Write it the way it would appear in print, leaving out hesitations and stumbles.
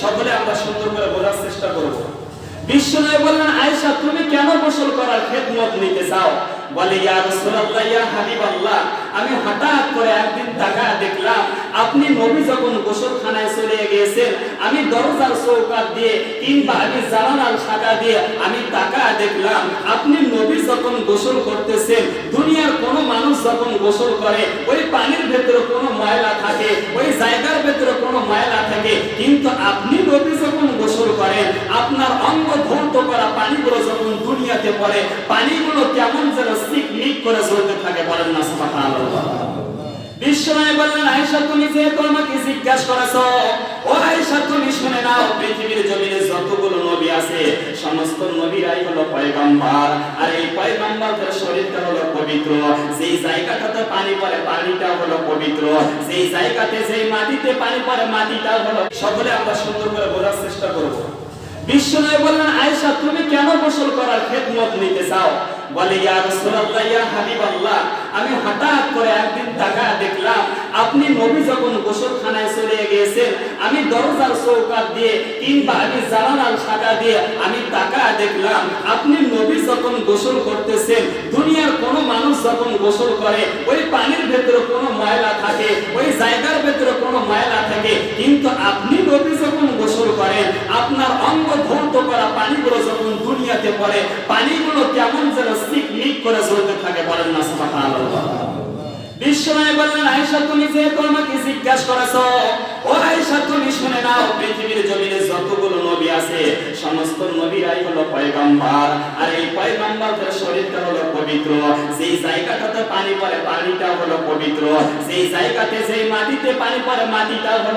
সকলে আমরা সুন্দর করে বোঝার চেষ্টা করব। বিশ্বনবী বললেন, আয়েশা তুমি কেন গোসল করার খেদমত নিতে চাও? বলে, ইয়া রাসূলুল্লাহ, ইয়া হাবিবাল্লাহ, আমি হঠাৎ করে একদিন তাকায় দেখলাম আপনি নবী যখন গোসলখানায় চলে গিয়েছেন, আমি দরজার চৌকাঠ দিয়ে কিংবা আমি জানালার শাখা দিয়ে আমি তাকায় দেখলাম আপনি নবী যখন গোসল করতেছেন, দুনিয়ার কোনো মানুষ যখন গোসল করে ওই পানির ভেতরে কোনো ময়লা থাকে, ওই জায়গার ভেতরে কোনো ময়লা থাকে, কিন্তু আপনি নবী যখন গোসল করেন আপনার অঙ্গ ধৌত করা পানিগুলো যখন দুনিয়াতে পড়ে, পানিগুলো কেমন যেন চিকমিক করে জ্বলতে থাকে। বলেন না সুবহানাল্লাহ। বিশ্বনবী বললেন, আয়েশা তুমি যেহেতু আমাকে জিজ্ঞাসা করেছো, ও আয়েশা তুমি শুনে নাও, পৃথিবীর জমিনে যতগুলো নবী আছে সমস্ত নবীরাই হলো পয়গম্বর, আর এই পয়গম্বরদের শরীরটা হলো পবিত্র। যেই জায়গাটাতে পানি পড়ে পানিটা হলো পবিত্র, যেই জায়গাতে যেই মাটিতে পানি পড়ে মাটিটা হলো। সকলে আমরা সুন্দর করে বোঝার চেষ্টা করব। বিশ্বনবী বললেন, আয়েশা তুমি কেন গোসল করার খেদমত নিতে চাও? বলে, ইয়া রাসূলুল্লাহ, ইয়া হাবিবাল্লাহ, আমি হঠাৎ করে একদিন তাকায় দেখলাম আপনি নবী যখন গোসলখানায় চলে গিয়েছেন, আমি দরজার চৌকাঠ দিয়ে কিংবা আমি জানালার শাখা দিয়ে আমি তাকায় দেখলাম আপনি নবী যখন গোসল করতেছেন, দুনিয়ার কোনো মানুষ যখন গোসল করে ওই পানির ভেতরে কোনো ময়লা থাকে, ওই জায়গার ভেতরে কোনো ময়লা থাকে, কিন্তু আপনি নবী যখন গোসল করেন আপনার অঙ্গ ধৌত করা পানিগুলো যখন দুনিয়াতে পড়ে, পানিগুলো কেমন যেন চিকমিক করে জ্বলতে থাকে। বলেন না সুবহানাল্লাহ। বিশ্বনবী বললেন, আয়েশা তুমি যেহেতু আমাকে জিজ্ঞাসা করেছো, ও আয়েশা তুমি শুনে নাও, পৃথিবীর জমিনে যতগুলো নবী আছে সমস্ত নবীরাই হলো পয়গম্বর, আর এই পয়গম্বরদের শরীরটা হলো পবিত্র। যেই জায়গাটাতে পানি পড়ে পানিটা হলো পবিত্র, যেই জায়গাতে যেই মাটিতে পানি পড়ে মাটিটা হলো